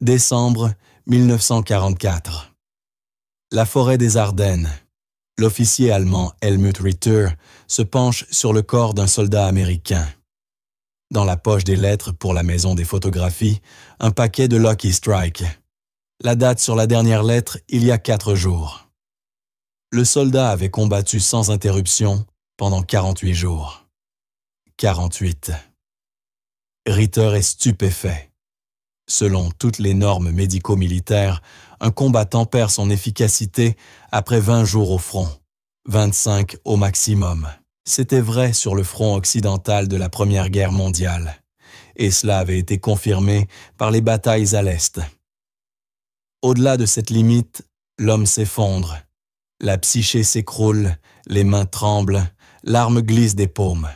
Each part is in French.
Décembre 1944. La forêt des Ardennes. L'officier allemand Helmut Ritter se penche sur le corps d'un soldat américain. Dans la poche des lettres pour la maison des photographies, un paquet de Lucky Strike. La date sur la dernière lettre, il y a 4 jours. Le soldat avait combattu sans interruption pendant 48 jours. 48. Ritter est stupéfait. Selon toutes les normes médico-militaires, un combattant perd son efficacité après 20 jours au front, 25 au maximum. C'était vrai sur le front occidental de la Première Guerre mondiale, et cela avait été confirmé par les batailles à l'Est. Au-delà de cette limite, l'homme s'effondre, la psyché s'écroule, les mains tremblent, l'arme glisse des paumes.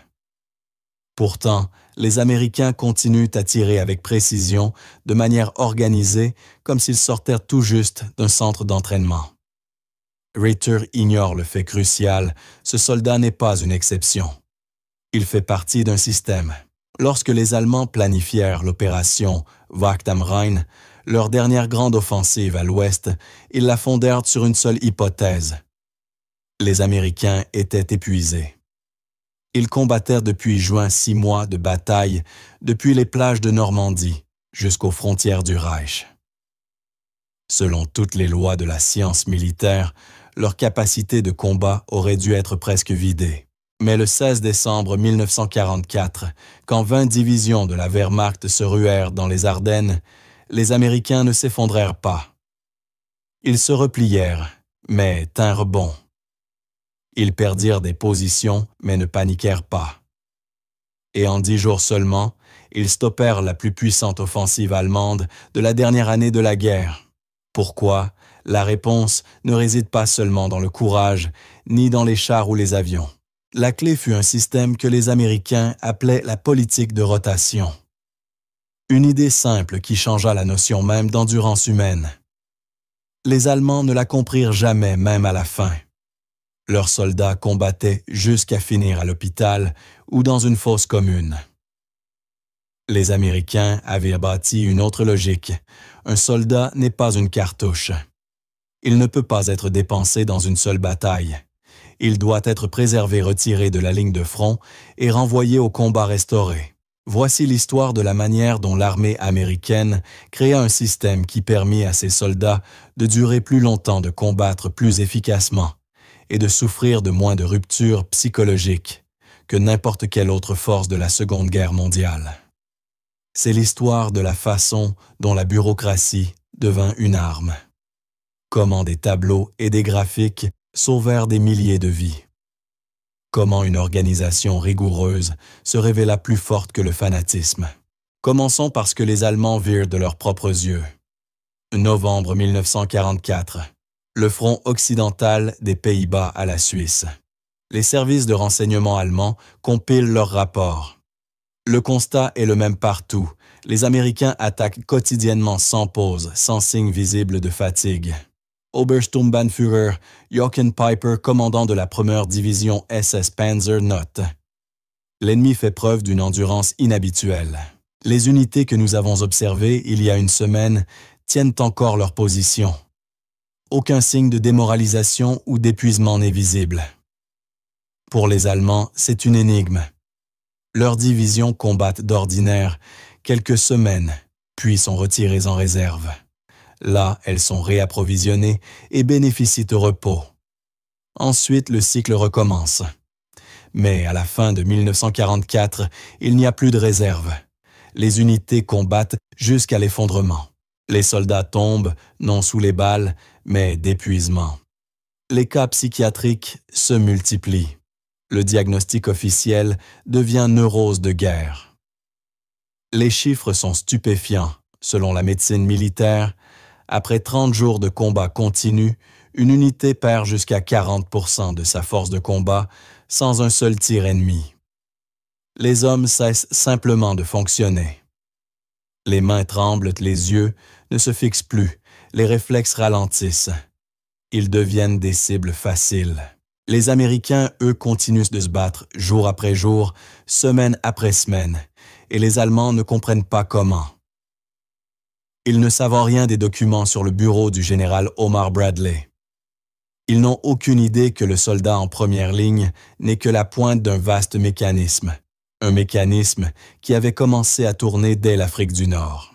Pourtant, les Américains continuent à tirer avec précision, de manière organisée, comme s'ils sortaient tout juste d'un centre d'entraînement. Ritter ignore le fait crucial, ce soldat n'est pas une exception. Il fait partie d'un système. Lorsque les Allemands planifièrent l'opération Wacht am Rhein, leur dernière grande offensive à l'ouest, ils la fondèrent sur une seule hypothèse. Les Américains étaient épuisés. Ils combattèrent depuis juin 6 mois de bataille, depuis les plages de Normandie jusqu'aux frontières du Reich. Selon toutes les lois de la science militaire, leur capacité de combat aurait dû être presque vidée. Mais le 16 décembre 1944, quand 20 divisions de la Wehrmacht se ruèrent dans les Ardennes, les Américains ne s'effondrèrent pas. Ils se replièrent, mais tinrent bon. Ils perdirent des positions, mais ne paniquèrent pas. Et en 10 jours seulement, ils stoppèrent la plus puissante offensive allemande de la dernière année de la guerre. Pourquoi? La réponse ne réside pas seulement dans le courage, ni dans les chars ou les avions. La clé fut un système que les Américains appelaient la politique de rotation. Une idée simple qui changea la notion même d'endurance humaine. Les Allemands ne la comprirent jamais, même à la fin. Leurs soldats combattaient jusqu'à finir à l'hôpital ou dans une fosse commune. Les Américains avaient bâti une autre logique. Un soldat n'est pas une cartouche. Il ne peut pas être dépensé dans une seule bataille. Il doit être préservé, retiré de la ligne de front et renvoyé au combat restauré. Voici l'histoire de la manière dont l'armée américaine créa un système qui permit à ses soldats de durer plus longtemps, de combattre plus efficacement et de souffrir de moins de ruptures psychologiques que n'importe quelle autre force de la Seconde Guerre mondiale. C'est l'histoire de la façon dont la bureaucratie devint une arme. Comment des tableaux et des graphiques sauvèrent des milliers de vies. Comment une organisation rigoureuse se révéla plus forte que le fanatisme. Commençons par ce que les Allemands virent de leurs propres yeux. Novembre 1944. Le front occidental des Pays-Bas à la Suisse. Les services de renseignement allemands compilent leurs rapports. Le constat est le même partout. Les Américains attaquent quotidiennement sans pause, sans signe visible de fatigue. Obersturmbannführer Jochen Piper, commandant de la première division SS Panzer, note: l'ennemi fait preuve d'une endurance inhabituelle. Les unités que nous avons observées il y a une semaine tiennent encore leur position. Aucun signe de démoralisation ou d'épuisement n'est visible. Pour les Allemands, c'est une énigme. Leurs divisions combattent d'ordinaire quelques semaines, puis sont retirées en réserve. Là, elles sont réapprovisionnées et bénéficient au repos. Ensuite, le cycle recommence. Mais à la fin de 1944, il n'y a plus de réserve. Les unités combattent jusqu'à l'effondrement. Les soldats tombent, non sous les balles, mais d'épuisement. Les cas psychiatriques se multiplient. Le diagnostic officiel devient neurose de guerre. Les chiffres sont stupéfiants. Selon la médecine militaire, après 30 jours de combat continu, une unité perd jusqu'à 40% de sa force de combat sans un seul tir ennemi. Les hommes cessent simplement de fonctionner. Les mains tremblent, les yeux ne se fixent plus, les réflexes ralentissent. Ils deviennent des cibles faciles. Les Américains, eux, continuent de se battre jour après jour, semaine après semaine, et les Allemands ne comprennent pas comment. Ils ne savent rien des documents sur le bureau du général Omar Bradley. Ils n'ont aucune idée que le soldat en première ligne n'est que la pointe d'un vaste mécanisme, un mécanisme qui avait commencé à tourner dès l'Afrique du Nord.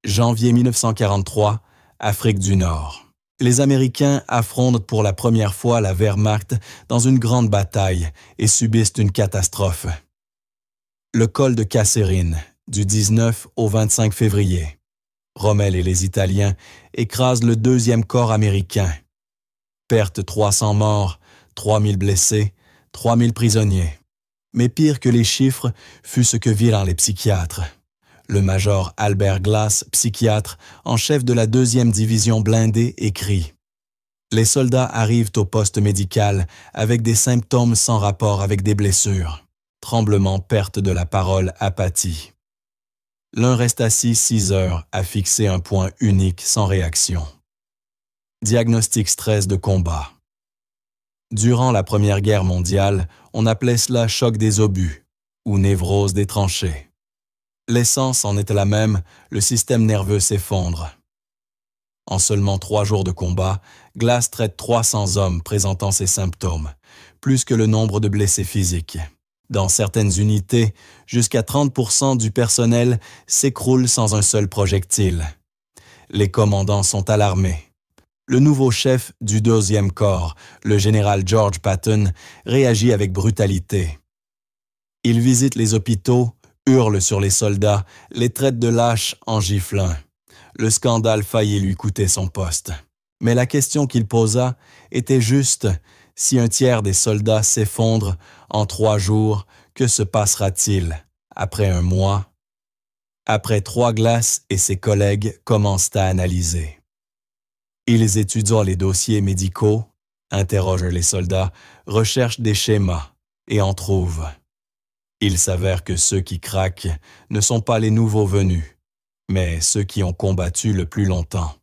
Janvier 1943, Afrique du Nord. Les Américains affrontent pour la première fois la Wehrmacht dans une grande bataille et subissent une catastrophe. Le col de Kasserine, du 19 au 25 février. Rommel et les Italiens écrasent le 2e corps américain. Perte 300 morts, 3000 blessés, 3000 prisonniers. Mais pire que les chiffres fut ce que virent les psychiatres. Le major Albert Glass, psychiatre en chef de la 2e division blindée, écrit « Les soldats arrivent au poste médical avec des symptômes sans rapport avec des blessures. Tremblement, perte de la parole, apathie. L'un reste assis 6 heures à fixer un point unique sans réaction. Diagnostic stress de combat. Durant la Première Guerre mondiale, on appelait cela choc des obus ou névrose des tranchées. L'essence en est la même, le système nerveux s'effondre. En seulement 3 jours de combat, Glass traite 300 hommes présentant ces symptômes, plus que le nombre de blessés physiques. Dans certaines unités, jusqu'à 30% du personnel s'écroule sans un seul projectile. Les commandants sont alarmés. Le nouveau chef du 2e corps, le général George Patton, réagit avec brutalité. Il visite les hôpitaux, hurle sur les soldats, les traite de lâches en giflant. Le scandale faillit lui coûter son poste. Mais la question qu'il posa était juste: si un tiers des soldats s'effondrent en 3 jours, que se passera-t-il après un mois? Après 3 Glass et ses collègues commencent à analyser. Ils étudient les dossiers médicaux, interrogent les soldats, recherchent des schémas et en trouvent. Il s'avère que ceux qui craquent ne sont pas les nouveaux venus, mais ceux qui ont combattu le plus longtemps.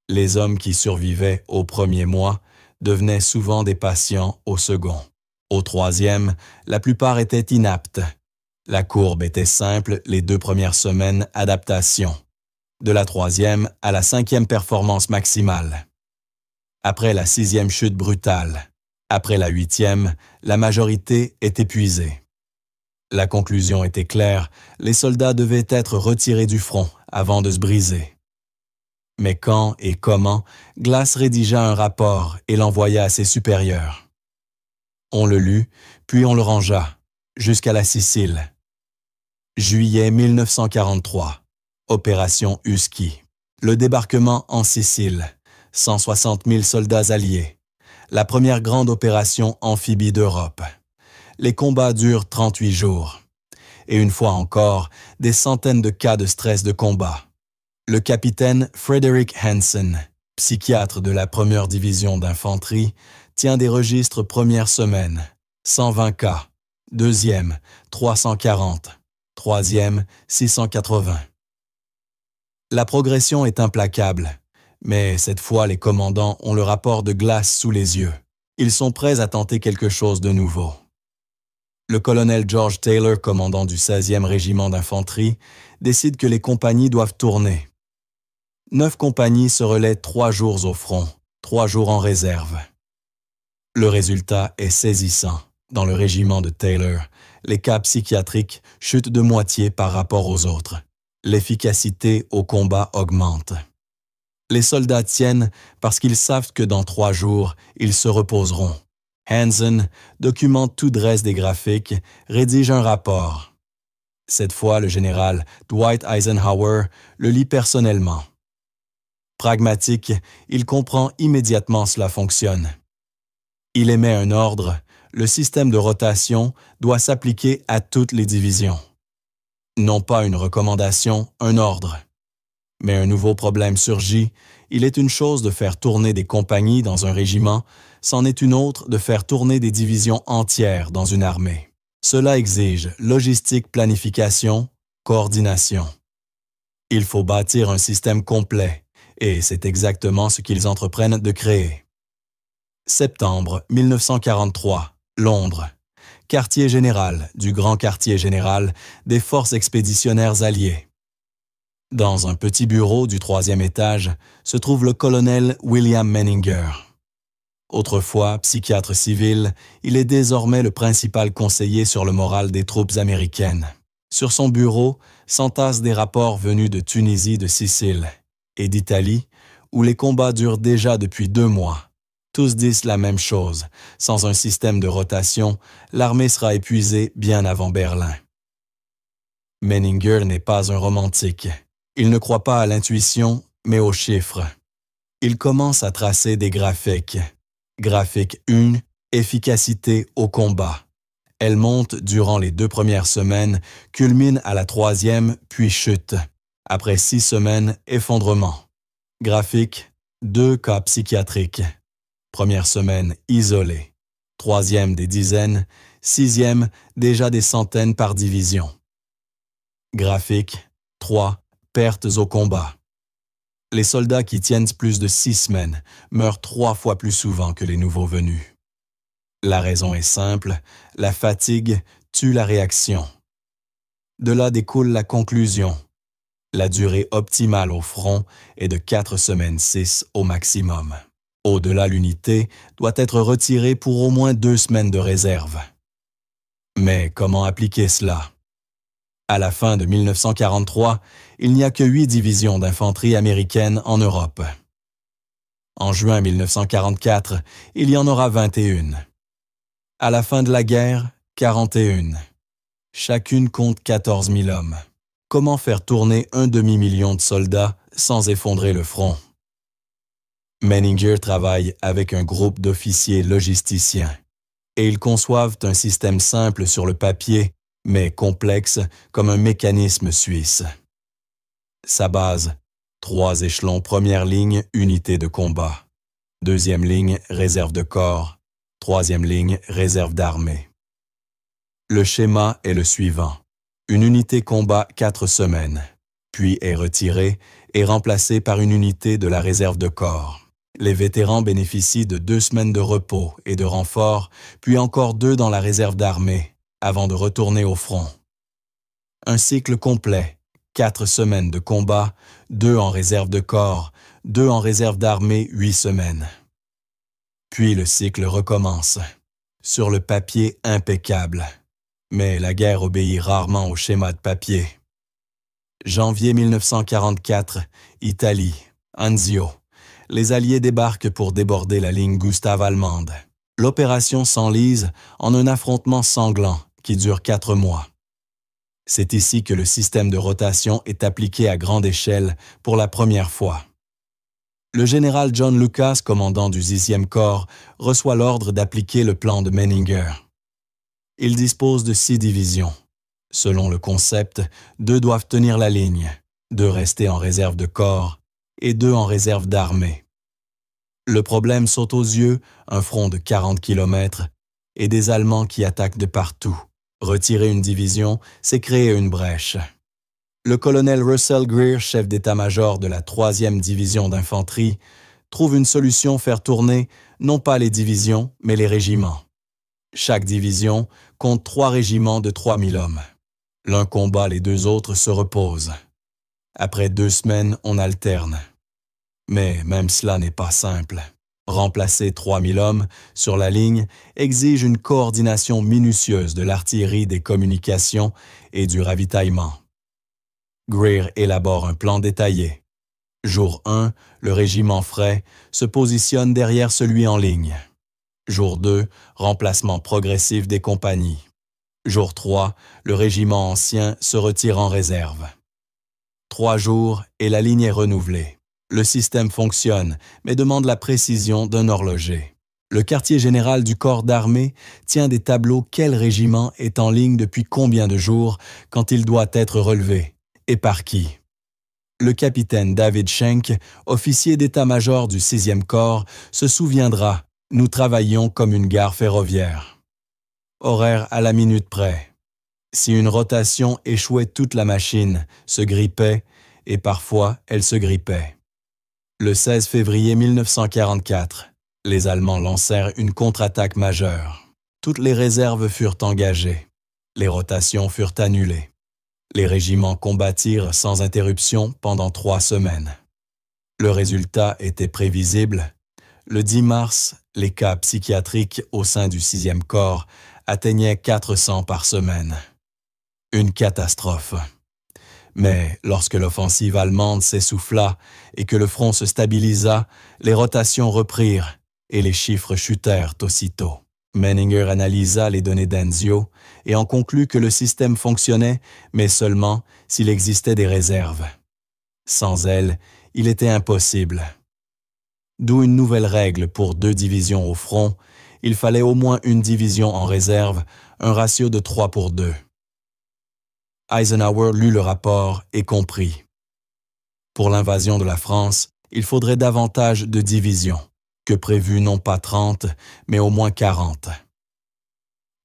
Les hommes qui survivaient au 1er mois devenaient souvent des patients au 2nd. Au 3e, la plupart étaient inaptes. La courbe était simple les 2 premières semaines, adaptation. De la 3e à la 5e performance maximale. Après la 6e chute brutale. Après la 8e, la majorité est épuisée. La conclusion était claire, les soldats devaient être retirés du front avant de se briser. Mais quand et comment, Glass rédigea un rapport et l'envoya à ses supérieurs. On le lut, puis on le rangea, jusqu'à la Sicile. Juillet 1943. Opération Husky. Le débarquement en Sicile. 160 000 soldats alliés. La première grande opération amphibie d'Europe. Les combats durent 38 jours. Et une fois encore, des centaines de cas de stress de combat. Le capitaine Frederick Hansen, psychiatre de la 1re division d'infanterie, tient des registres première semaine. 120 cas. 2e, 340. 3e, 680. La progression est implacable, mais cette fois les commandants ont le rapport de Glass sous les yeux. Ils sont prêts à tenter quelque chose de nouveau. Le colonel George Taylor, commandant du 16e régiment d'infanterie, décide que les compagnies doivent tourner. 9 compagnies se relaient 3 jours au front, 3 jours en réserve. Le résultat est saisissant. Dans le régiment de Taylor, les cas psychiatriques chutent de moitié par rapport aux autres. L'efficacité au combat augmente. Les soldats tiennent parce qu'ils savent que dans 3 jours, ils se reposeront. Hansen documente tout, dresse des graphiques, rédige un rapport. Cette fois, le général Dwight Eisenhower le lit personnellement. Pragmatique, il comprend immédiatement cela fonctionne. Il émet un ordre, le système de rotation doit s'appliquer à toutes les divisions. Non pas une recommandation, un ordre. Mais un nouveau problème surgit, il est une chose de faire tourner des compagnies dans un régiment, c'en est une autre de faire tourner des divisions entières dans une armée. Cela exige logistique, planification, coordination. Il faut bâtir un système complet, et c'est exactement ce qu'ils entreprennent de créer. Septembre 1943, Londres. Quartier général du grand quartier général des forces expéditionnaires alliées. Dans un petit bureau du 3e étage se trouve le colonel William Menninger. Autrefois psychiatre civil, il est désormais le principal conseiller sur le moral des troupes américaines. Sur son bureau s'entassent des rapports venus de Tunisie, de Sicile et d'Italie, où les combats durent déjà depuis 2 mois. Tous disent la même chose. Sans un système de rotation, l'armée sera épuisée bien avant Berlin. Menninger n'est pas un romantique. Il ne croit pas à l'intuition, mais aux chiffres. Il commence à tracer des graphiques. Graphique 1, efficacité au combat. Elle monte durant les 2 premières semaines, culmine à la 3e, puis chute. Après 6 semaines, effondrement. Graphique 2 cas psychiatriques. Première semaine, isolé. 3e, des dizaines. 6e, déjà des centaines par division. Graphique 3, pertes au combat. Les soldats qui tiennent plus de 6 semaines meurent 3 fois plus souvent que les nouveaux venus. La raison est simple, la fatigue tue la réaction. De là découle la conclusion. La durée optimale au front est de 4 semaines 6 au maximum. Au-delà, l'unité doit être retirée pour au moins 2 semaines de réserve. Mais comment appliquer cela? À la fin de 1943, il n'y a que 8 divisions d'infanterie américaines en Europe. En juin 1944, il y en aura 21. À la fin de la guerre, 41. Chacune compte 14 000 hommes. Comment faire tourner un demi-million de soldats sans effondrer le front? Menninger travaille avec un groupe d'officiers logisticiens et ils conçoivent un système simple sur le papier, mais complexe comme un mécanisme suisse. Sa base, 3 échelons, première ligne, unité de combat. 2e ligne, réserve de corps. 3e ligne, réserve d'armée. Le schéma est le suivant. Une unité combat 4 semaines, puis est retirée et remplacée par une unité de la réserve de corps. Les vétérans bénéficient de 2 semaines de repos et de renfort, puis encore 2 dans la réserve d'armée, avant de retourner au front. Un cycle complet, 4 semaines de combat, 2 en réserve de corps, 2 en réserve d'armée, 8 semaines. Puis le cycle recommence. Sur le papier impeccable. Mais la guerre obéit rarement au schéma de papier. Janvier 1944, Italie, Anzio. Les Alliés débarquent pour déborder la ligne Gustave allemande. L'opération s'enlise en un affrontement sanglant qui dure 4 mois. C'est ici que le système de rotation est appliqué à grande échelle pour la première fois. Le général John Lucas, commandant du 10e corps, reçoit l'ordre d'appliquer le plan de Menninger. Il dispose de 6 divisions. Selon le concept, 2 doivent tenir la ligne, 2 rester en réserve de corps et 2 en réserve d'armée. Le problème saute aux yeux, un front de 40 km et des Allemands qui attaquent de partout. Retirer une division, c'est créer une brèche. Le colonel Russell Greer, chef d'état-major de la 3e division d'infanterie, trouve une solution: faire tourner non pas les divisions, mais les régiments. Chaque division compte 3 régiments de 3 000 hommes. L'un combat, les 2 autres se reposent. Après 2 semaines, on alterne. Mais même cela n'est pas simple. Remplacer 3 000 hommes sur la ligne exige une coordination minutieuse de l'artillerie, des communications et du ravitaillement. Greer élabore un plan détaillé. Jour 1, le régiment frais se positionne derrière celui en ligne. Jour 2, remplacement progressif des compagnies. Jour 3, le régiment ancien se retire en réserve. 3 jours et la ligne est renouvelée. Le système fonctionne, mais demande la précision d'un horloger. Le quartier général du corps d'armée tient des tableaux quel régiment est en ligne depuis combien de jours quand il doit être relevé, et par qui. Le capitaine David Schenck, officier d'état-major du 6e corps, se souviendra: nous travaillions comme une gare ferroviaire. Horaire à la minute près. Si une rotation échouait, toute la machine se grippait et parfois elle se grippait. Le 16 février 1944, les Allemands lancèrent une contre-attaque majeure. Toutes les réserves furent engagées. Les rotations furent annulées. Les régiments combattirent sans interruption pendant 3 semaines. Le résultat était prévisible. Le 10 mars, les cas psychiatriques au sein du 6e corps atteignaient 400 par semaine. Une catastrophe. Mais lorsque l'offensive allemande s'essouffla et que le front se stabilisa, les rotations reprirent et les chiffres chutèrent aussitôt. Menninger analysa les données d'Enzio et en conclut que le système fonctionnait, mais seulement s'il existait des réserves. Sans elles, il était impossible. D'où une nouvelle règle pour 2 divisions au front, il fallait au moins une division en réserve, un ratio de 3 pour 2. Eisenhower lut le rapport et comprit. Pour l'invasion de la France, il faudrait davantage de divisions, que prévu non pas 30, mais au moins 40.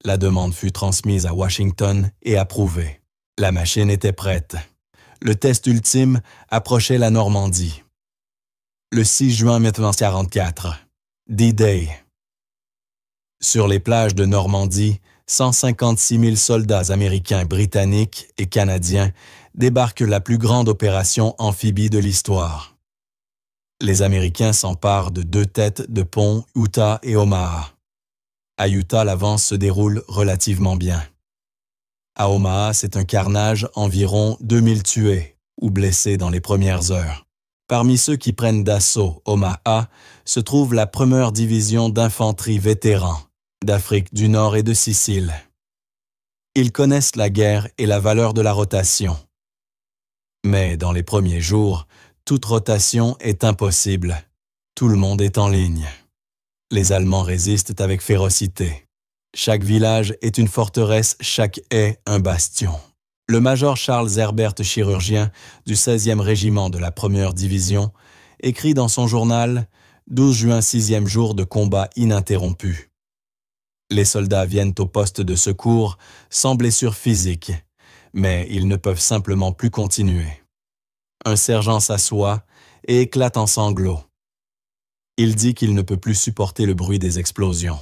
La demande fut transmise à Washington et approuvée. La machine était prête. Le test ultime approchait la Normandie. Le 6 juin 1944, D-Day. Sur les plages de Normandie, 156 000 soldats américains, britanniques et canadiens débarquent la plus grande opération amphibie de l'histoire. Les Américains s'emparent de 2 têtes de pont, Utah et Omaha. À Utah, l'avance se déroule relativement bien. À Omaha, c'est un carnage, environ 2000 tués ou blessés dans les premières heures. Parmi ceux qui prennent d'assaut Omaha se trouve la première division d'infanterie vétérans d'Afrique du Nord et de Sicile. Ils connaissent la guerre et la valeur de la rotation. Mais dans les premiers jours, toute rotation est impossible. Tout le monde est en ligne. Les Allemands résistent avec férocité. Chaque village est une forteresse, chaque haie un bastion. Le major Charles Herbert, chirurgien du 16e régiment de la 1re division, écrit dans son journal « 12 juin, 6e jour de combat ininterrompu ». Les soldats viennent au poste de secours sans blessure physique, mais ils ne peuvent simplement plus continuer. Un sergent s'assoit et éclate en sanglots. Il dit qu'il ne peut plus supporter le bruit des explosions.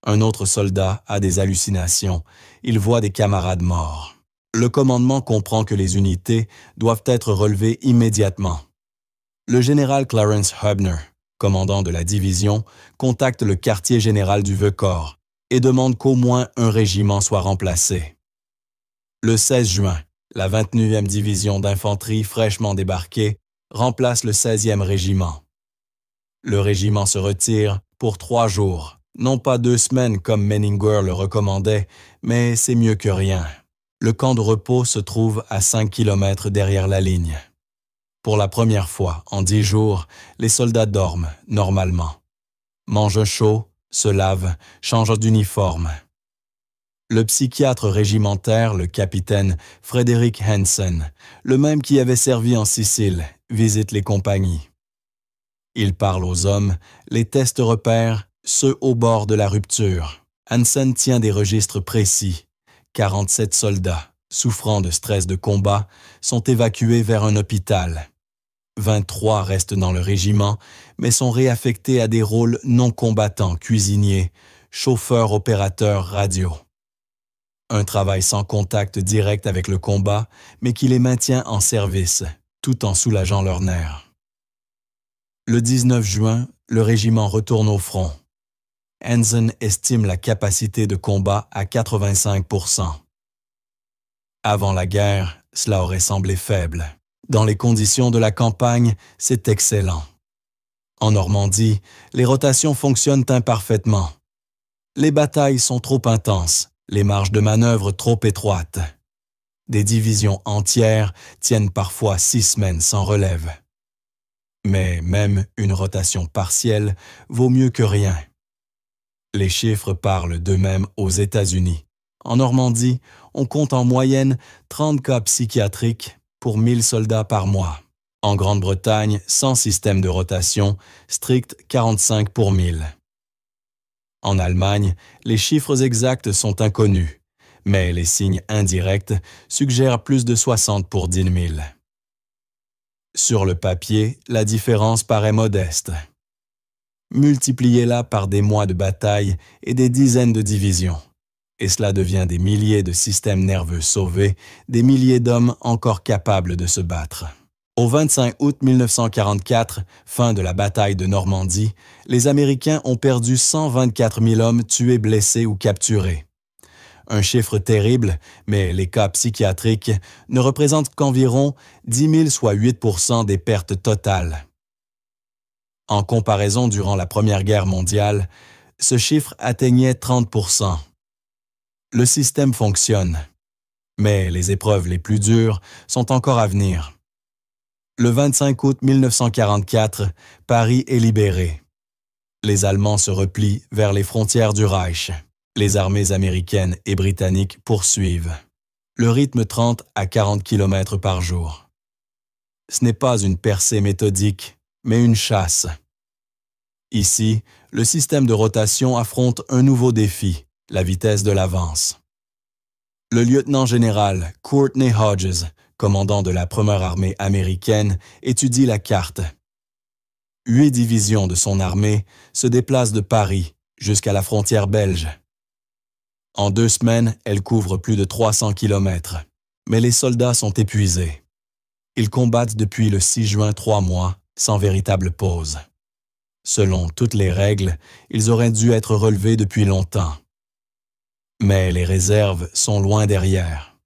Un autre soldat a des hallucinations. Il voit des camarades morts. Le commandement comprend que les unités doivent être relevées immédiatement. Le général Clarence Hubner, commandant de la division, contacte le quartier général du Vieux-Corps et demande qu'au moins un régiment soit remplacé. Le 16 juin, la 29e division d'infanterie fraîchement débarquée remplace le 16e régiment. Le régiment se retire pour 3 jours, non pas 2 semaines comme Menninger le recommandait, mais c'est mieux que rien. Le camp de repos se trouve à 5 km derrière la ligne. Pour la première fois, en 10 jours, les soldats dorment normalement. Mangent chaud, se lavent, changent d'uniforme. Le psychiatre régimentaire, le capitaine Frederick Hansen, le même qui avait servi en Sicile, visite les compagnies. Il parle aux hommes, les tests repèrent ceux au bord de la rupture. Hansen tient des registres précis. 47 soldats, souffrant de stress de combat, sont évacués vers un hôpital. 23 restent dans le régiment, mais sont réaffectés à des rôles non combattants, cuisiniers, chauffeurs, opérateurs, radio. Un travail sans contact direct avec le combat, mais qui les maintient en service, tout en soulageant leurs nerfs. Le 19 juin, le régiment retourne au front. Hansen estime la capacité de combat à 85%. Avant la guerre, cela aurait semblé faible. Dans les conditions de la campagne, c'est excellent. En Normandie, les rotations fonctionnent imparfaitement. Les batailles sont trop intenses, les marges de manœuvre trop étroites. Des divisions entières tiennent parfois 6 semaines sans relève. Mais même une rotation partielle vaut mieux que rien. Les chiffres parlent d'eux-mêmes aux États-Unis. En Normandie, on compte en moyenne 30 cas psychiatriques pour 1000 soldats par mois. En Grande-Bretagne, sans système de rotation, strict 45 pour 1000. En Allemagne, les chiffres exacts sont inconnus, mais les signes indirects suggèrent plus de 60 pour 10 000. Sur le papier, la différence paraît modeste. Multipliez-la par des mois de bataille et des dizaines de divisions. Et cela devient des milliers de systèmes nerveux sauvés, des milliers d'hommes encore capables de se battre. Au 25 août 1944, fin de la bataille de Normandie, les Américains ont perdu 124 000 hommes tués, blessés ou capturés. Un chiffre terrible, mais les cas psychiatriques ne représentent qu'environ 10 000, soit 8% des pertes totales. En comparaison, durant la Première Guerre mondiale, ce chiffre atteignait 30%. Le système fonctionne, mais les épreuves les plus dures sont encore à venir. Le 25 août 1944, Paris est libéré. Les Allemands se replient vers les frontières du Reich. Les armées américaines et britanniques poursuivent. Le rythme 30 à 40 km par jour. Ce n'est pas une percée méthodique, mais une chasse. Ici, le système de rotation affronte un nouveau défi, la vitesse de l'avance. Le lieutenant-général Courtney Hodges, commandant de la Première Armée américaine, étudie la carte. 8 divisions de son armée se déplacent de Paris jusqu'à la frontière belge. En 2 semaines, elles couvrent plus de 300 km, mais les soldats sont épuisés. Ils combattent depuis le 6 juin 3 mois, sans véritable pause. Selon toutes les règles, ils auraient dû être relevés depuis longtemps. Mais les réserves sont loin derrière.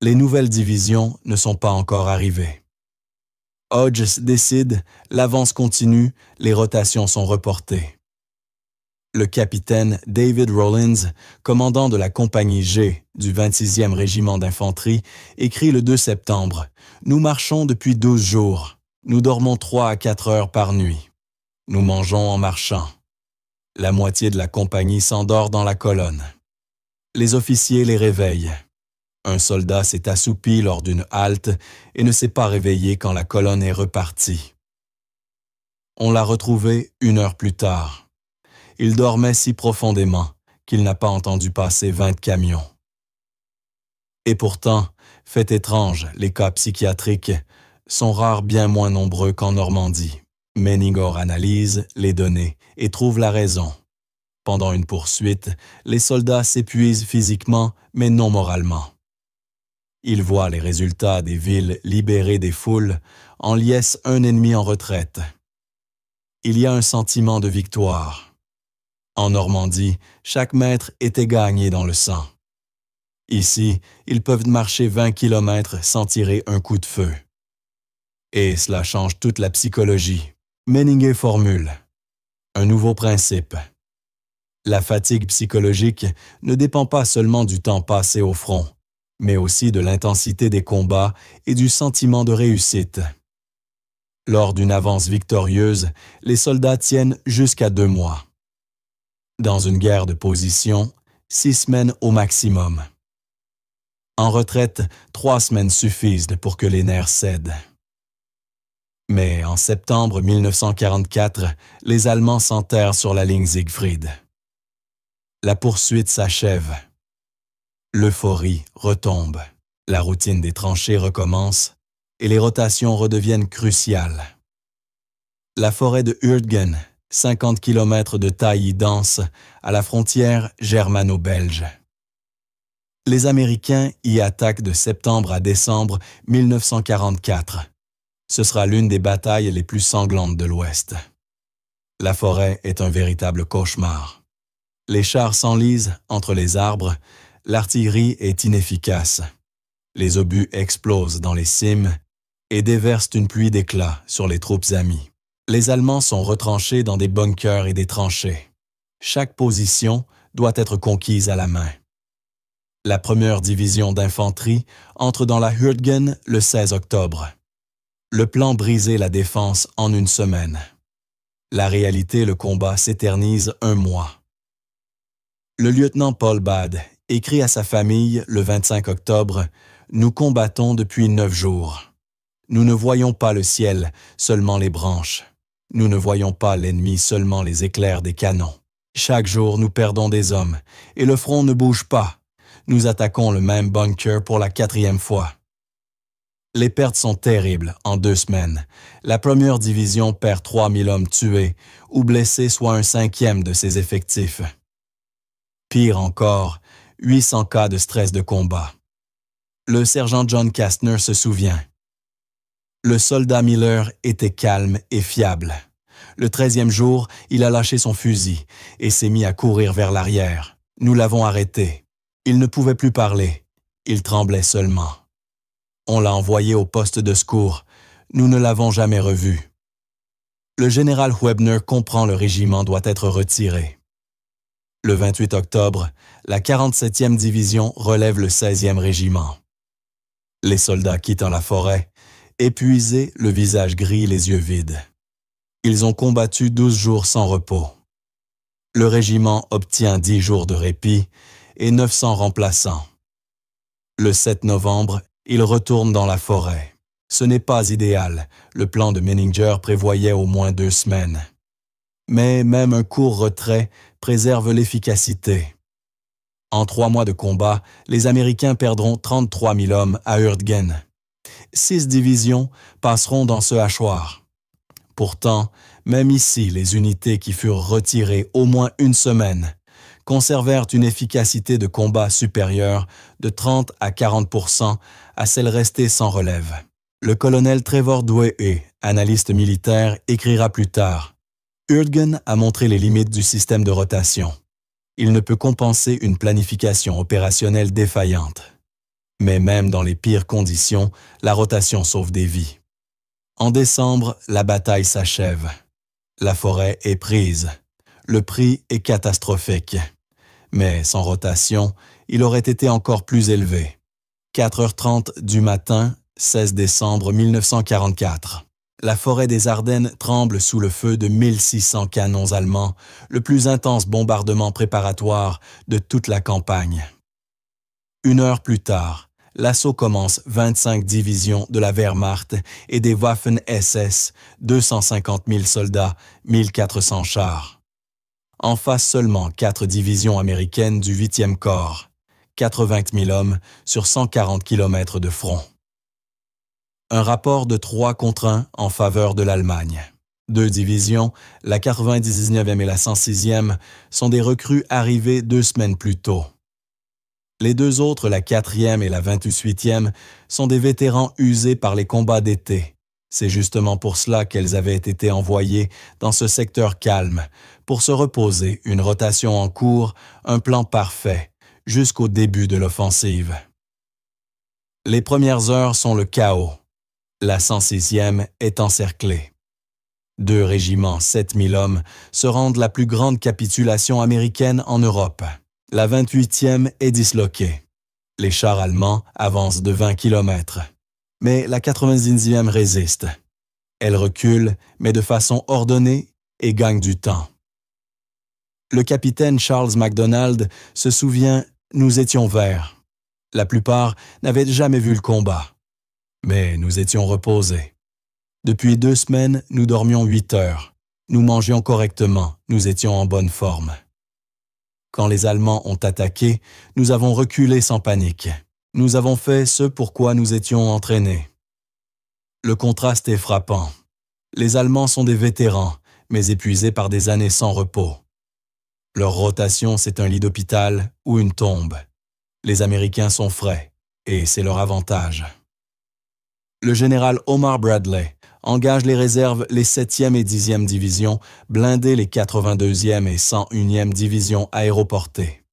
Les nouvelles divisions ne sont pas encore arrivées. Hodges décide, l'avance continue, les rotations sont reportées. Le capitaine David Rawlins, commandant de la compagnie G du 26e régiment d'infanterie, écrit le 2 septembre « Nous marchons depuis 12 jours. Nous dormons 3 à 4 heures par nuit. Nous mangeons en marchant. La moitié de la compagnie s'endort dans la colonne. Les officiers les réveillent. Un soldat s'est assoupi lors d'une halte et ne s'est pas réveillé quand la colonne est repartie. On l'a retrouvé 1 heure plus tard. Il dormait si profondément qu'il n'a pas entendu passer 20 camions. Et pourtant, fait étrange, les cas psychiatriques sont rares, bien moins nombreux qu'en Normandie. Menninger analyse les données et trouve la raison. Pendant une poursuite, les soldats s'épuisent physiquement, mais non moralement. Ils voient les résultats des villes libérées des foules, en liesse un ennemi en retraite. Il y a un sentiment de victoire. En Normandie, chaque mètre était gagné dans le sang. Ici, ils peuvent marcher 20 km sans tirer un coup de feu. Et cela change toute la psychologie. Menninger formule un nouveau principe. La fatigue psychologique ne dépend pas seulement du temps passé au front, mais aussi de l'intensité des combats et du sentiment de réussite. Lors d'une avance victorieuse, les soldats tiennent jusqu'à 2 mois. Dans une guerre de position, 6 semaines au maximum. En retraite, 3 semaines suffisent pour que les nerfs cèdent. Mais en septembre 1944, les Allemands s'enterrent sur la ligne Siegfried. La poursuite s'achève. L'euphorie retombe. La routine des tranchées recommence et les rotations redeviennent cruciales. La forêt de Hürtgen, 50 km de taillis dense, à la frontière germano-belge. Les Américains y attaquent de septembre à décembre 1944. Ce sera l'une des batailles les plus sanglantes de l'Ouest. La forêt est un véritable cauchemar. Les chars s'enlisent entre les arbres, l'artillerie est inefficace. Les obus explosent dans les cimes et déversent une pluie d'éclats sur les troupes amies. Les Allemands sont retranchés dans des bunkers et des tranchées. Chaque position doit être conquise à la main. La première division d'infanterie entre dans la Hürtgen le 16 octobre. Le plan brisait la défense en 1 semaine. La réalité, le combat s'éternise 1 mois. Le lieutenant Paul Bad écrit à sa famille le 25 octobre « Nous combattons depuis 9 jours. Nous ne voyons pas le ciel, seulement les branches. Nous ne voyons pas l'ennemi, seulement les éclairs des canons. Chaque jour, nous perdons des hommes, et le front ne bouge pas. Nous attaquons le même bunker pour la 4e fois. » Les pertes sont terribles en 2 semaines. La première division perd 3000 hommes tués ou blessés, soit 1/5 de ses effectifs. Pire encore, 800 cas de stress de combat. Le sergent John Kastner se souvient. Le soldat Miller était calme et fiable. Le 13e jour, il a lâché son fusil et s'est mis à courir vers l'arrière. Nous l'avons arrêté. Il ne pouvait plus parler. Il tremblait seulement. On l'a envoyé au poste de secours. Nous ne l'avons jamais revu. Le général Webner comprend le régiment doit être retiré. Le 28 octobre, la 47e division relève le 16e régiment. Les soldats quittant la forêt, épuisés, le visage gris, les yeux vides. Ils ont combattu 12 jours sans repos. Le régiment obtient 10 jours de répit et 900 remplaçants. Le 7 novembre, ils retournent dans la forêt. Ce n'est pas idéal, le plan de Menninger prévoyait au moins 2 semaines. Mais même un court retrait préserve l'efficacité. En 3 mois de combat, les Américains perdront 33 000 hommes à Hurtgen. 6 divisions passeront dans ce hachoir. Pourtant, même ici, les unités qui furent retirées au moins une semaine conservèrent une efficacité de combat supérieure de 30 à 40% à celle restée sans relève. Le colonel Trevor Dwyer, analyste militaire, écrira plus tard « Hurtgen a montré les limites du système de rotation. Il ne peut compenser une planification opérationnelle défaillante. Mais même dans les pires conditions, la rotation sauve des vies. » En décembre, la bataille s'achève. La forêt est prise. Le prix est catastrophique. Mais sans rotation, il aurait été encore plus élevé. 4h30 du matin, 16 décembre 1944. La forêt des Ardennes tremble sous le feu de 1600 canons allemands, le plus intense bombardement préparatoire de toute la campagne. 1 heure plus tard, l'assaut commence 25 divisions de la Wehrmacht et des Waffen-SS, 250 000 soldats, 1400 chars. En face seulement 4 divisions américaines du 8e corps, 80 000 hommes sur 140 km de front. Un rapport de 3 contre 1 en faveur de l'Allemagne. 2 divisions, la 99e et la 106e, sont des recrues arrivées 2 semaines plus tôt. Les 2 autres, la 4e et la 28e, sont des vétérans usés par les combats d'été. C'est justement pour cela qu'elles avaient été envoyées dans ce secteur calme, pour se reposer, une rotation en cours, un plan parfait, jusqu'au début de l'offensive. Les premières heures sont le chaos. La 106e est encerclée. 2 régiments, 7000 hommes, se rendent la plus grande capitulation américaine en Europe. La 28e est disloquée. Les chars allemands avancent de 20 km. Mais la 99e résiste. Elle recule, mais de façon ordonnée et gagne du temps. Le capitaine Charles MacDonald se souvient « Nous étions verts ». La plupart n'avaient jamais vu le combat. Mais nous étions reposés. Depuis 2 semaines, nous dormions 8 heures. Nous mangions correctement, nous étions en bonne forme. Quand les Allemands ont attaqué, nous avons reculé sans panique. Nous avons fait ce pourquoi nous étions entraînés. Le contraste est frappant. Les Allemands sont des vétérans, mais épuisés par des années sans repos. Leur rotation, c'est un lit d'hôpital ou une tombe. Les Américains sont frais, et c'est leur avantage. Le général Omar Bradley engage les réserves les 7e et 10e divisions, blindées les 82e et 101e divisions aéroportées.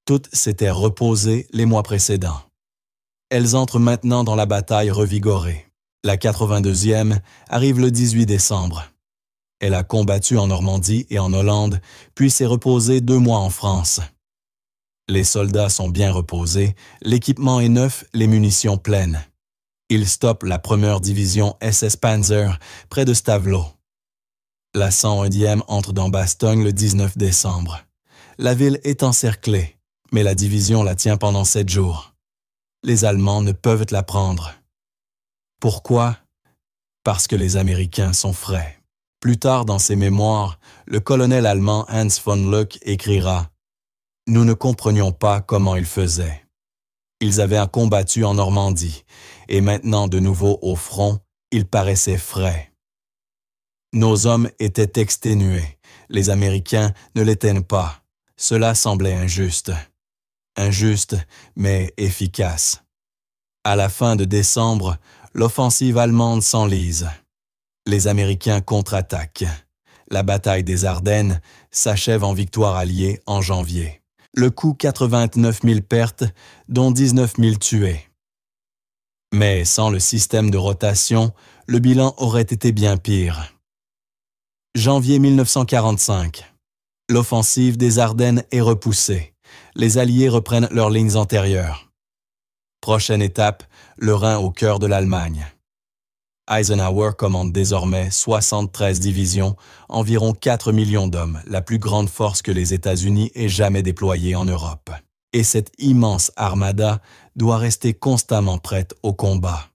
Toutes s'étaient reposées les mois précédents. Elles entrent maintenant dans la bataille revigorée. La 82e arrive le 18 décembre. Elle a combattu en Normandie et en Hollande, puis s'est reposée 2 mois en France. Les soldats sont bien reposés, l'équipement est neuf, les munitions pleines. Ils stoppent la première division SS Panzer près de Stavelot. La 101e entre dans Bastogne le 19 décembre. La ville est encerclée, mais la division la tient pendant 7 jours. Les Allemands ne peuvent la prendre. Pourquoi? Parce que les Américains sont frais. Plus tard dans ses mémoires, le colonel allemand Hans von Luck écrira « Nous ne comprenions pas comment ils faisaient. Ils avaient combattu en Normandie, et maintenant de nouveau au front, ils paraissaient frais. Nos hommes étaient exténués, les Américains ne l'étaient pas. Cela semblait injuste. Injuste, mais efficace. À la fin de décembre, l'offensive allemande s'enlise. Les Américains contre-attaquent. La bataille des Ardennes s'achève en victoire alliée en janvier. Le coup 89 000 pertes, dont 19 000 tués. Mais sans le système de rotation, le bilan aurait été bien pire. Janvier 1945. L'offensive des Ardennes est repoussée. Les Alliés reprennent leurs lignes antérieures. Prochaine étape, le Rhin au cœur de l'Allemagne. Eisenhower commande désormais 73 divisions, environ 4 millions d'hommes, la plus grande force que les États-Unis aient jamais déployée en Europe. Et cette immense armada doit rester constamment prête au combat.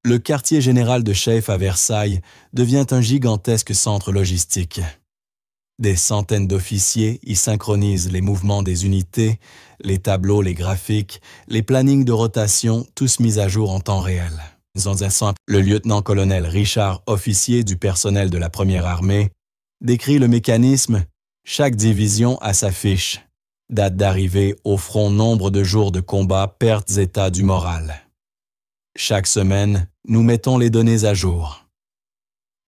Le quartier général de Chaif à Versailles devient un gigantesque centre logistique. Des centaines d'officiers y synchronisent les mouvements des unités, les tableaux, les graphiques, les plannings de rotation, tous mis à jour en temps réel. Le lieutenant-colonel Richard, officier du personnel de la Première Armée, décrit le mécanisme « Chaque division a sa fiche. Date d'arrivée au front, nombre de jours de combat, pertes, état du moral. Chaque semaine, nous mettons les données à jour.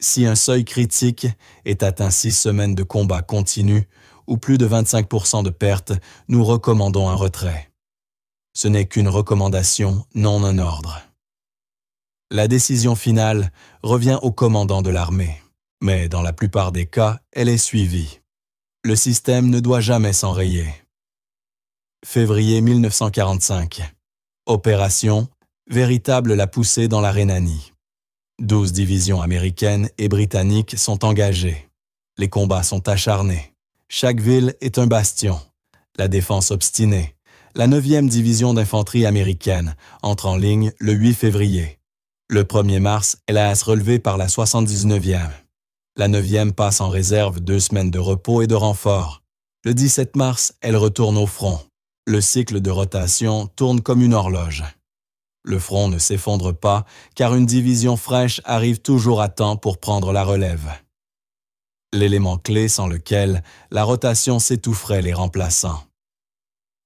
Si un seuil critique est atteint 6 semaines de combat continu ou plus de 25% de pertes, nous recommandons un retrait. Ce n'est qu'une recommandation, non un ordre. La décision finale revient au commandant de l'armée, mais dans la plupart des cas, elle est suivie. Le système ne doit jamais s'enrayer. Février 1945. Opération véritable la poussée dans la Rhénanie. 12 divisions américaines et britanniques sont engagées. Les combats sont acharnés. Chaque ville est un bastion. La défense obstinée. La 9e division d'infanterie américaine entre en ligne le 8 février. Le 1er mars, elle a à se relever par la 79e. La 9e passe en réserve 2 semaines de repos et de renfort. Le 17 mars, elle retourne au front. Le cycle de rotation tourne comme une horloge. Le front ne s'effondre pas car une division fraîche arrive toujours à temps pour prendre la relève. L'élément clé sans lequel la rotation s'étoufferait les remplaçants.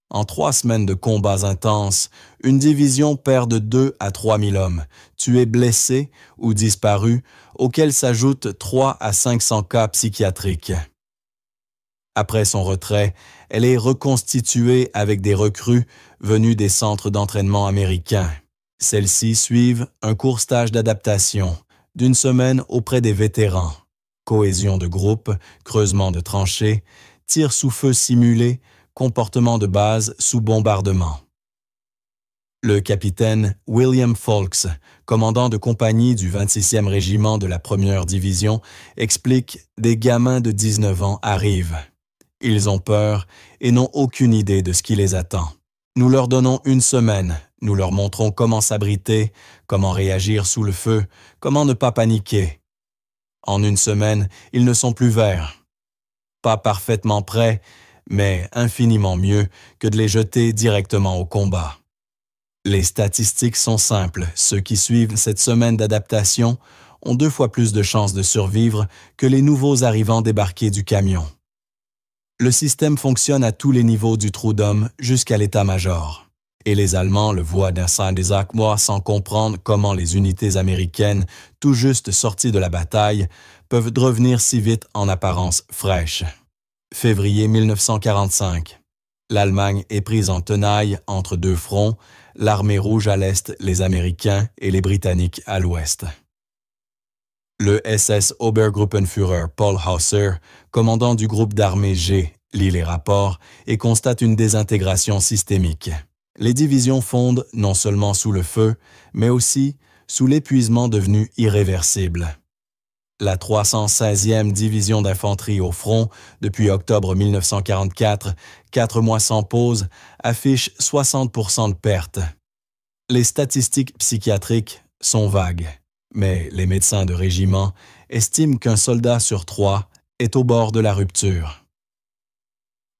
En 3 semaines de combats intenses, une division perd de 2 à 3 000 hommes, tués, blessés ou disparus, auxquels s'ajoutent 3 à 500 cas psychiatriques. Après son retrait, elle est reconstituée avec des recrues venues des centres d'entraînement américains. Celles-ci suivent un court stage d'adaptation, d'1 semaine auprès des vétérans. Cohésion de groupe, creusement de tranchées, tir sous feu simulé, comportement de base sous bombardement. Le capitaine William Folks, commandant de compagnie du 26e régiment de la 1re division, explique « Des gamins de 19 ans arrivent. Ils ont peur et n'ont aucune idée de ce qui les attend. Nous leur donnons 1 semaine, nous leur montrons comment s'abriter, comment réagir sous le feu, comment ne pas paniquer. En 1 semaine, ils ne sont plus verts. Pas parfaitement prêts, mais infiniment mieux que de les jeter directement au combat. Les statistiques sont simples. Ceux qui suivent cette semaine d'adaptation ont 2 fois plus de chances de survivre que les nouveaux arrivants débarqués du camion. Le système fonctionne à tous les niveaux du trou d'homme jusqu'à l'état-major. Et les Allemands le voient des mois sans comprendre comment les unités américaines, tout juste sorties de la bataille, peuvent revenir si vite en apparence fraîches. Février 1945. L'Allemagne est prise en tenaille entre 2 fronts, l'armée rouge à l'est, les Américains et les Britanniques à l'ouest. Le SS Obergruppenführer Paul Hauser, commandant du groupe d'armée G, lit les rapports et constate une désintégration systémique. Les divisions fondent non seulement sous le feu, mais aussi sous l'épuisement devenu irréversible. La 316e division d'infanterie au front, depuis octobre 1944, 4 mois sans pause, affiche 60% de pertes. Les statistiques psychiatriques sont vagues, mais les médecins de régiment estiment qu'un soldat sur 3 est au bord de la rupture.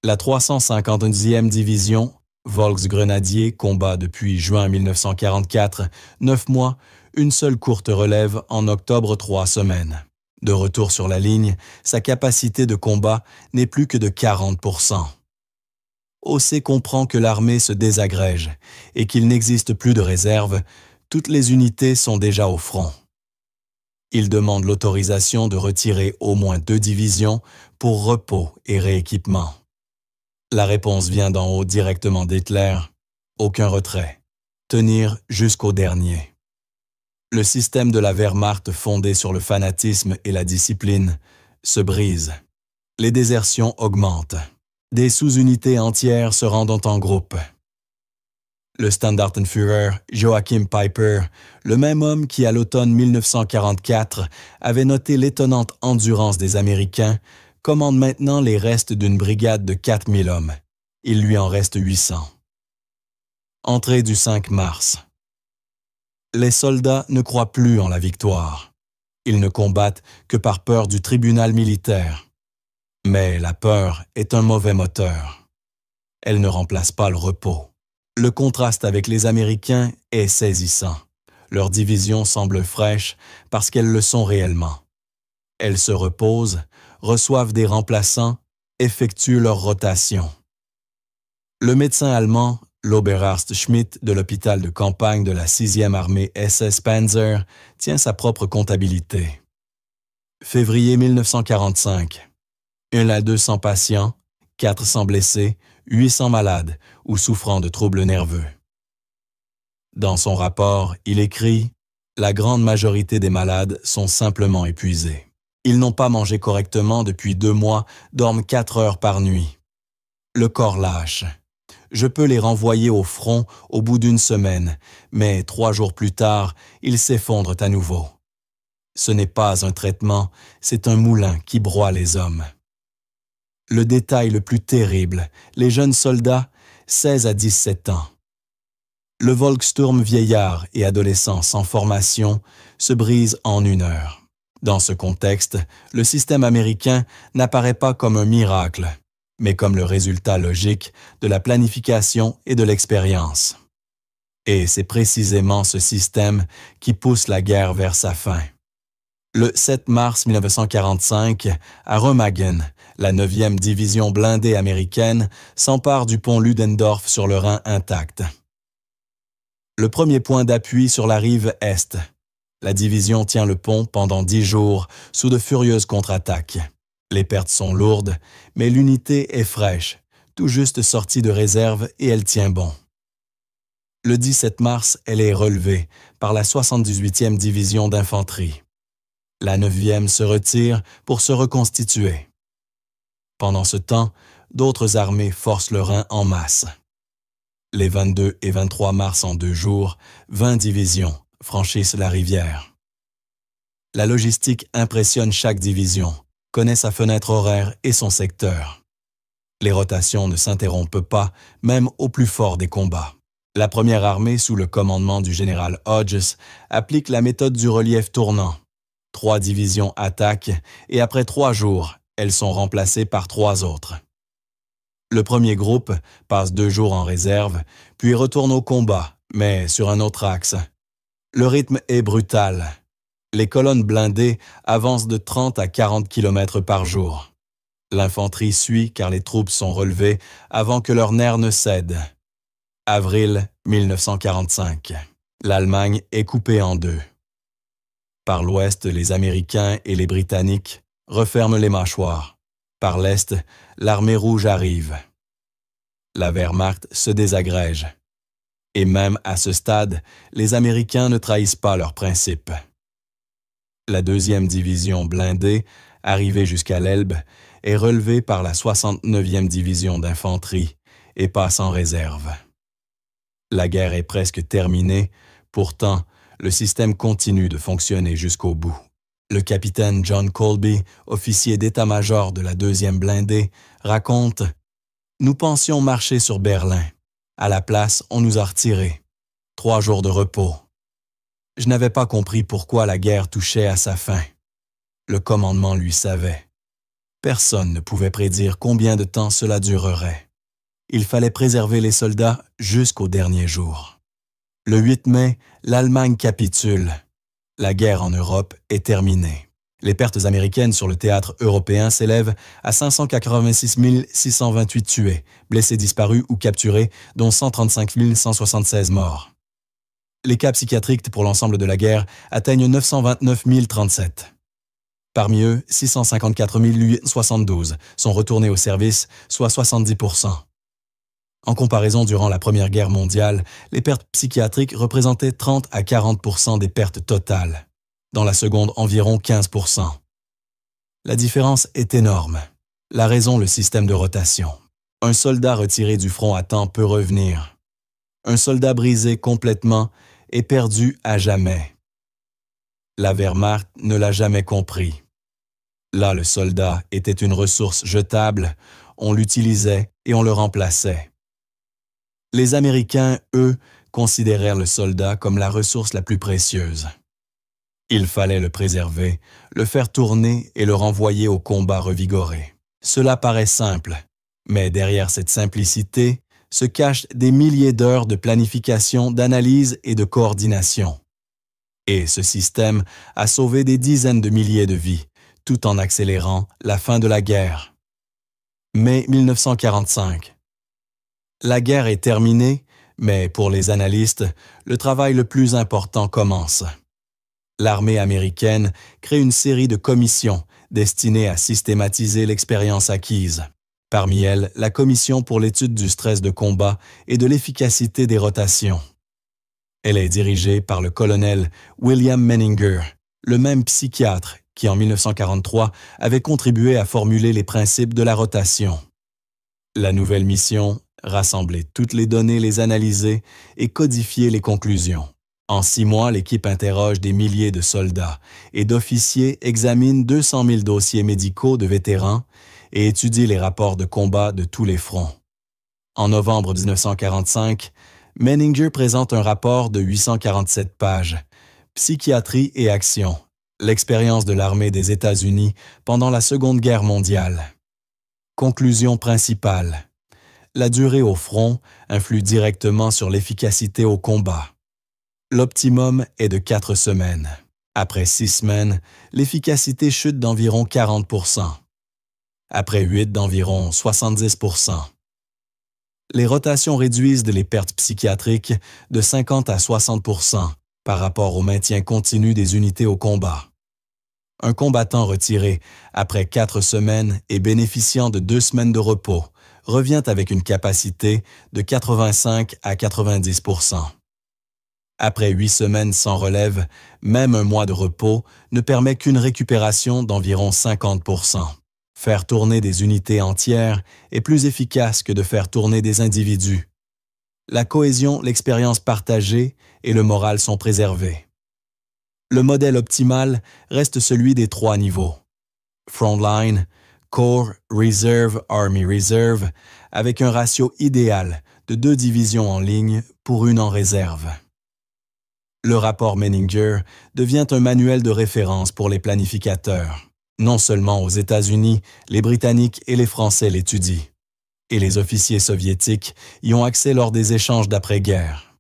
La 351e division, Volksgrenadier, combat depuis juin 1944, 9 mois, une seule courte relève en octobre 3 semaines. De retour sur la ligne, sa capacité de combat n'est plus que de 40%. Océ comprend que l'armée se désagrège et qu'il n'existe plus de réserve, toutes les unités sont déjà au front. Il demande l'autorisation de retirer au moins 2 divisions pour repos et rééquipement. La réponse vient d'en haut directement d'Hitler. Aucun retrait. Tenir jusqu'au dernier. Le système de la Wehrmacht fondé sur le fanatisme et la discipline se brise. Les désertions augmentent. Des sous-unités entières se rendent en groupe. Le Standartenführer Joachim Peiper, le même homme qui à l'automne 1944 avait noté l'étonnante endurance des Américains, commande maintenant les restes d'une brigade de 4000 hommes. Il lui en reste 800. Entrée du 5 mars. Les soldats ne croient plus en la victoire. Ils ne combattent que par peur du tribunal militaire. Mais la peur est un mauvais moteur. Elle ne remplace pas le repos. Le contraste avec les Américains est saisissant. Leurs divisions semblent fraîches parce qu'elles le sont réellement. Elles se reposent, reçoivent des remplaçants, effectuent leur rotation. Le médecin allemand, l'Oberarzt Schmidt de l'hôpital de campagne de la 6e armée SS Panzer, tient sa propre comptabilité. Février 1945. 1 à 200 patients, 400 blessés, 800 malades ou souffrant de troubles nerveux. Dans son rapport, il écrit « La grande majorité des malades sont simplement épuisés. Ils n'ont pas mangé correctement depuis 2 mois, dorment 4 heures par nuit. Le corps lâche. Je peux les renvoyer au front au bout d'1 semaine, mais 3 jours plus tard, ils s'effondrent à nouveau. Ce n'est pas un traitement, c'est un moulin qui broie les hommes. » Le détail le plus terrible, les jeunes soldats, 16 à 17 ans. Le Volkssturm vieillard et adolescent sans formation se brise en 1 heure. Dans ce contexte, le système américain n'apparaît pas comme un miracle, mais comme le résultat logique de la planification et de l'expérience. Et c'est précisément ce système qui pousse la guerre vers sa fin. Le 7 mars 1945, à Remagen, la 9e division blindée américaine s'empare du pont Ludendorff sur le Rhin intact. Le premier point d'appui sur la rive est. La division tient le pont pendant 10 jours sous de furieuses contre-attaques. Les pertes sont lourdes, mais l'unité est fraîche, tout juste sortie de réserve et elle tient bon. Le 17 mars, elle est relevée par la 78e division d'infanterie. La 9e se retire pour se reconstituer. Pendant ce temps, d'autres armées forcent le Rhin en masse. Les 22 et 23 mars en 2 jours, 20 divisions franchissent la rivière. La logistique impressionne chaque division, connaît sa fenêtre horaire et son secteur. Les rotations ne s'interrompent pas, même au plus fort des combats. La première armée, sous le commandement du général Hodges, applique la méthode du relief tournant. 3 divisions attaquent et après 3 jours, elles sont remplacées par 3 autres. Le premier groupe passe 2 jours en réserve, puis retourne au combat, mais sur un autre axe. Le rythme est brutal. Les colonnes blindées avancent de 30 à 40 km par jour. L'infanterie suit car les troupes sont relevées avant que leurs nerfs ne cèdent. Avril 1945. L'Allemagne est coupée en 2. Par l'ouest, les Américains et les Britanniques referment les mâchoires. Par l'est, l'armée rouge arrive. La Wehrmacht se désagrège. Et même à ce stade, les Américains ne trahissent pas leurs principes. La 2e division blindée, arrivée jusqu'à l'Elbe, est relevée par la 69e division d'infanterie et passe en réserve. La guerre est presque terminée, pourtant, le système continue de fonctionner jusqu'au bout. Le capitaine John Colby, officier d'état-major de la 2e blindée, raconte « Nous pensions marcher sur Berlin. À la place, on nous a retirés. 3 jours de repos. Je n'avais pas compris pourquoi la guerre touchait à sa fin. Le commandement lui savait. Personne ne pouvait prédire combien de temps cela durerait. Il fallait préserver les soldats jusqu'au dernier jour. Le 8 mai, l'Allemagne capitule. La guerre en Europe est terminée. Les pertes américaines sur le théâtre européen s'élèvent à 586 628 tués, blessés disparus ou capturés, dont 135 176 morts. Les cas psychiatriques pour l'ensemble de la guerre atteignent 929 037. Parmi eux, 654 872 sont retournés au service, soit 70%. En comparaison, durant la Première Guerre mondiale, les pertes psychiatriques représentaient 30 à 40% des pertes totales. Dans la seconde, environ 15%. La différence est énorme. La raison, le système de rotation. Un soldat retiré du front à temps peut revenir. Un soldat brisé complètement est perdu à jamais. La Wehrmacht ne l'a jamais compris. Là, le soldat était une ressource jetable, on l'utilisait et on le remplaçait. Les Américains, eux, considérèrent le soldat comme la ressource la plus précieuse. Il fallait le préserver, le faire tourner et le renvoyer au combat revigoré. Cela paraît simple, mais derrière cette simplicité se cachent des milliers d'heures de planification, d'analyse et de coordination. Et ce système a sauvé des dizaines de milliers de vies, tout en accélérant la fin de la guerre. Mai 1945. La guerre est terminée, mais pour les analystes, le travail le plus important commence. L'armée américaine crée une série de commissions destinées à systématiser l'expérience acquise. Parmi elles, la Commission pour l'étude du stress de combat et de l'efficacité des rotations. Elle est dirigée par le colonel William Menninger, le même psychiatre qui, en 1943, avait contribué à formuler les principes de la rotation. La nouvelle mission, rassembler toutes les données, les analyser et codifier les conclusions. En 6 mois, l'équipe interroge des milliers de soldats et d'officiers, examine 200 000 dossiers médicaux de vétérans et étudie les rapports de combat de tous les fronts. En novembre 1945, Menninger présente un rapport de 847 pages, Psychiatrie et action, l'expérience de l'armée des États-Unis pendant la Seconde Guerre mondiale. Conclusion principale. La durée au front influe directement sur l'efficacité au combat. L'optimum est de 4 semaines. Après 6 semaines, l'efficacité chute d'environ 40%. Après 8 d'environ 70%. Les rotations réduisent les pertes psychiatriques de 50 à 60% par rapport au maintien continu des unités au combat. Un combattant retiré après 4 semaines et bénéficiant de 2 semaines de repos revient avec une capacité de 85 à 90%. Après 8 semaines sans relève, même un mois de repos ne permet qu'une récupération d'environ 50%. Faire tourner des unités entières est plus efficace que de faire tourner des individus. La cohésion, l'expérience partagée et le moral sont préservés. Le modèle optimal reste celui des 3 niveaux. Frontline, Corps, Reserve, Army Reserve, avec un ratio idéal de 2 divisions en ligne pour 1 en réserve. Le rapport Menninger devient un manuel de référence pour les planificateurs. Non seulement aux États-Unis, les Britanniques et les Français l'étudient. Et les officiers soviétiques y ont accès lors des échanges d'après-guerre.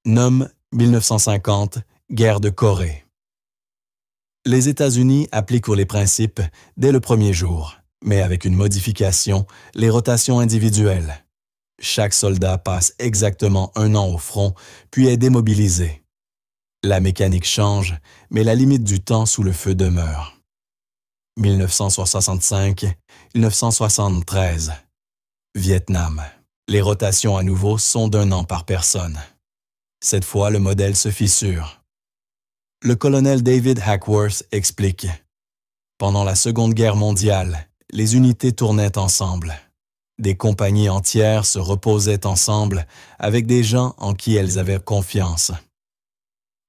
Nomme 1950, guerre de Corée. Les États-Unis appliquent les principes dès le premier jour, mais avec une modification, les rotations individuelles. Chaque soldat passe exactement 1 an au front, puis est démobilisé. La mécanique change, mais la limite du temps sous le feu demeure. 1965-1973. Vietnam. Les rotations à nouveau sont d'1 an par personne. Cette fois, le modèle se fissure. Le colonel David Hackworth explique. Pendant la Seconde Guerre mondiale, les unités tournaient ensemble. Des compagnies entières se reposaient ensemble avec des gens en qui elles avaient confiance.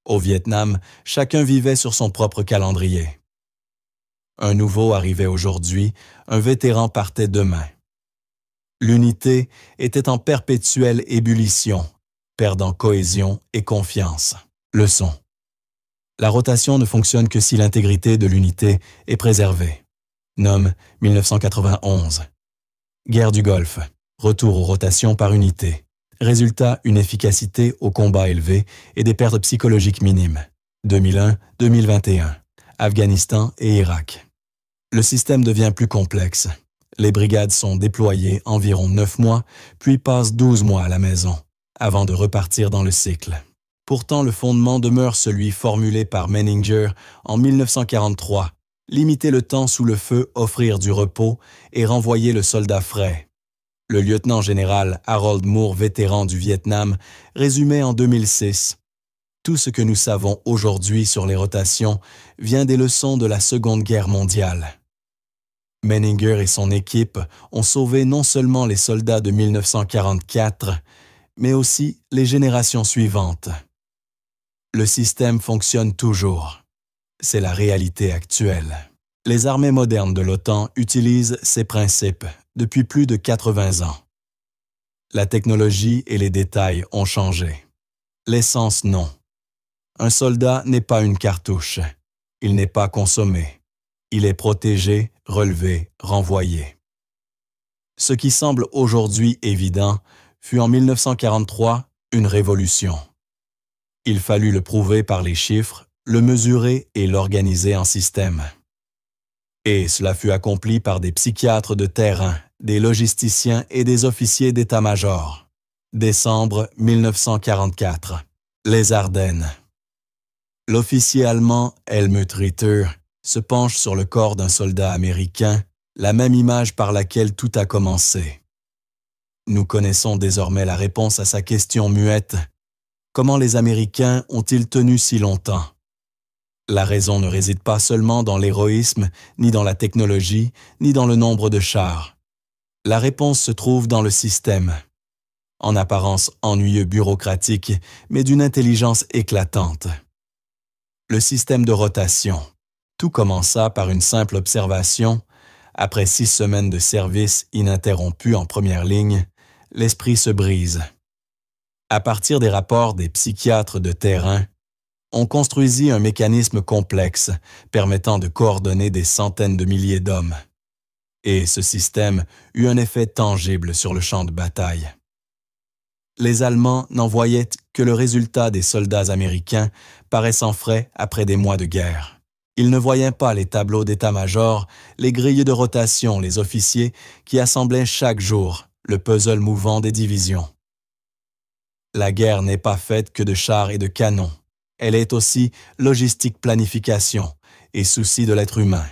Au Vietnam, chacun vivait sur son propre calendrier. Un nouveau arrivait aujourd'hui, un vétéran partait demain. L'unité était en perpétuelle ébullition, perdant cohésion et confiance. Leçon. La rotation ne fonctionne que si l'intégrité de l'unité est préservée. Nomme 1991. Guerre du Golfe. Retour aux rotations par unité. Résultat, une efficacité au combat élevée et des pertes psychologiques minimes. 2001-2021. Afghanistan et Irak. Le système devient plus complexe. Les brigades sont déployées environ 9 mois, puis passent 12 mois à la maison, avant de repartir dans le cycle. Pourtant, le fondement demeure celui formulé par Menninger en 1943, limiter le temps sous le feu, offrir du repos et renvoyer le soldat frais. Le lieutenant-général Harold Moore, vétéran du Vietnam, résumait en 2006 « Tout ce que nous savons aujourd'hui sur les rotations vient des leçons de la Seconde Guerre mondiale. » Menninger et son équipe ont sauvé non seulement les soldats de 1944, mais aussi les générations suivantes. Le système fonctionne toujours. C'est la réalité actuelle. Les armées modernes de l'OTAN utilisent ces principes depuis plus de 80 ans. La technologie et les détails ont changé. L'essence, non. Un soldat n'est pas une cartouche. Il n'est pas consommé. Il est protégé, relevé, renvoyé. Ce qui semble aujourd'hui évident fut en 1943 une révolution. Il fallut le prouver par les chiffres, le mesurer et l'organiser en système. Et cela fut accompli par des psychiatres de terrain, des logisticiens et des officiers d'état-major. Décembre 1944. Les Ardennes. L'officier allemand Helmut Ritter se penche sur le corps d'un soldat américain, la même image par laquelle tout a commencé. Nous connaissons désormais la réponse à sa question muette. Comment les Américains ont-ils tenu si longtemps? La raison ne réside pas seulement dans l'héroïsme, ni dans la technologie, ni dans le nombre de chars. La réponse se trouve dans le système. En apparence ennuyeux bureaucratique, mais d'une intelligence éclatante. Le système de rotation. Tout commença par une simple observation. Après 6 semaines de service ininterrompu en première ligne, l'esprit se brise. À partir des rapports des psychiatres de terrain, on construisit un mécanisme complexe permettant de coordonner des centaines de milliers d'hommes. Et ce système eut un effet tangible sur le champ de bataille. Les Allemands n'en voyaient que le résultat des soldats américains paraissant frais après des mois de guerre. Ils ne voyaient pas les tableaux d'état-major, les grilles de rotation, les officiers qui assemblaient chaque jour le puzzle mouvant des divisions. La guerre n'est pas faite que de chars et de canons. Elle est aussi logistique, planification et souci de l'être humain.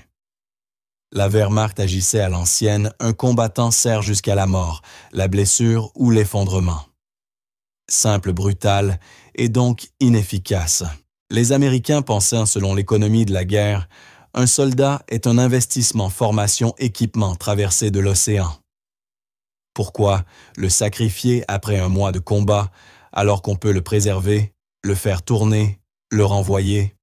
La Wehrmacht agissait à l'ancienne, un combattant sert jusqu'à la mort, la blessure ou l'effondrement. Simple, brutal et donc inefficace. Les Américains pensaient, selon l'économie de la guerre, un soldat est un investissement, formation, équipement traversé de l'océan. Pourquoi le sacrifier après un mois de combat alors qu'on peut le préserver, le faire tourner, le renvoyer?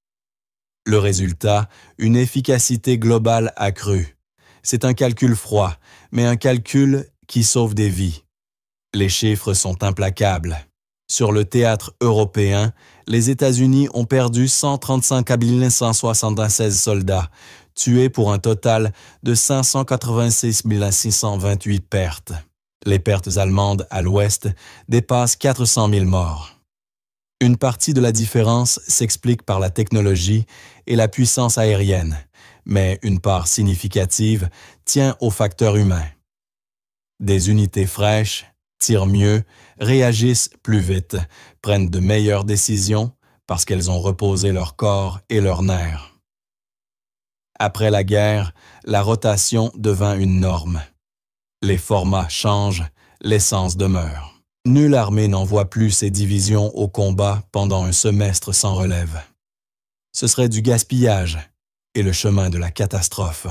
Le résultat, une efficacité globale accrue. C'est un calcul froid, mais un calcul qui sauve des vies. Les chiffres sont implacables. Sur le théâtre européen, les États-Unis ont perdu 135 176 soldats, tués pour un total de 586 628 pertes. Les pertes allemandes à l'ouest dépassent 400 000 morts. Une partie de la différence s'explique par la technologie et la puissance aérienne, mais une part significative tient au facteur humain. Des unités fraîches tirent mieux, réagissent plus vite, prennent de meilleures décisions parce qu'elles ont reposé leur corps et leurs nerfs. Après la guerre, la rotation devint une norme. Les formats changent, l'essence demeure. Nulle armée n'envoie plus ses divisions au combat pendant un semestre sans relève. Ce serait du gaspillage et le chemin de la catastrophe.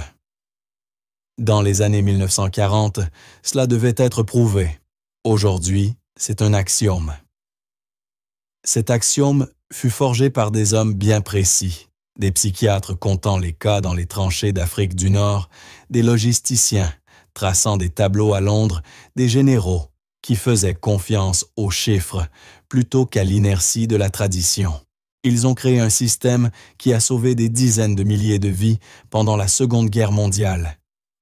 Dans les années 1940, cela devait être prouvé. Aujourd'hui, c'est un axiome. Cet axiome fut forgé par des hommes bien précis, des psychiatres comptant les cas dans les tranchées d'Afrique du Nord, des logisticiens traçant des tableaux à Londres, des généraux qui faisaient confiance aux chiffres plutôt qu'à l'inertie de la tradition. Ils ont créé un système qui a sauvé des dizaines de milliers de vies pendant la Seconde Guerre mondiale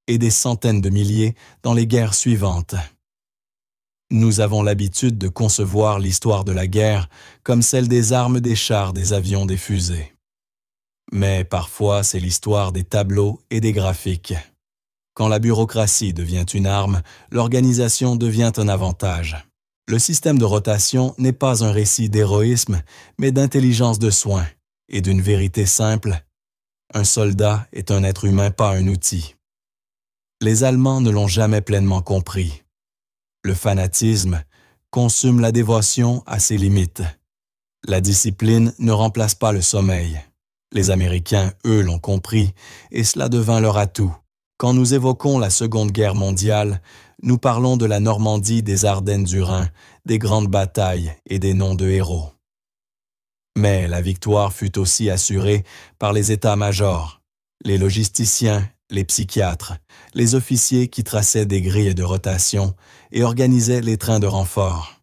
et des centaines de milliers dans les guerres suivantes. Nous avons l'habitude de concevoir l'histoire de la guerre comme celle des armes, des chars, des avions, des fusées. Mais parfois, c'est l'histoire des tableaux et des graphiques. Quand la bureaucratie devient une arme, l'organisation devient un avantage. Le système de rotation n'est pas un récit d'héroïsme, mais d'intelligence de soin et d'une vérité simple. Un soldat est un être humain, pas un outil. Les Allemands ne l'ont jamais pleinement compris. Le fanatisme consume la dévotion à ses limites. La discipline ne remplace pas le sommeil. Les Américains, eux, l'ont compris, et cela devint leur atout. Quand nous évoquons la Seconde Guerre mondiale, nous parlons de la Normandie, des Ardennes du Rhin, des grandes batailles et des noms de héros. Mais la victoire fut aussi assurée par les états-majors, les logisticiens, les psychiatres, les officiers qui traçaient des grilles de rotation et organisaient les trains de renfort.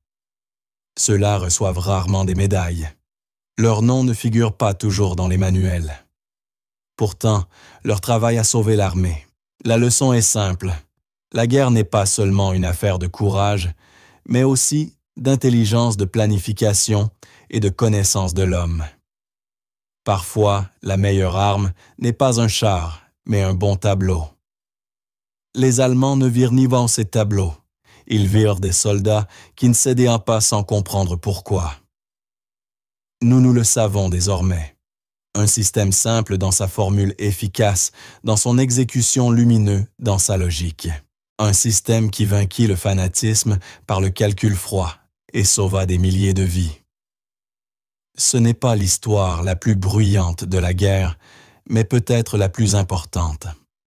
Ceux-là reçoivent rarement des médailles. Leur nom ne figure pas toujours dans les manuels. Pourtant, leur travail a sauvé l'armée. La leçon est simple. La guerre n'est pas seulement une affaire de courage, mais aussi d'intelligence, de planification et de connaissance de l'homme. Parfois, la meilleure arme n'est pas un char, mais un bon tableau. Les Allemands ne virent ni vent ces tableaux. Ils virent des soldats qui ne cédaient pas sans comprendre pourquoi. Nous le savons désormais. Un système simple dans sa formule efficace, dans son exécution lumineux, dans sa logique. Un système qui vainquit le fanatisme par le calcul froid et sauva des milliers de vies. Ce n'est pas l'histoire la plus bruyante de la guerre, mais peut-être la plus importante.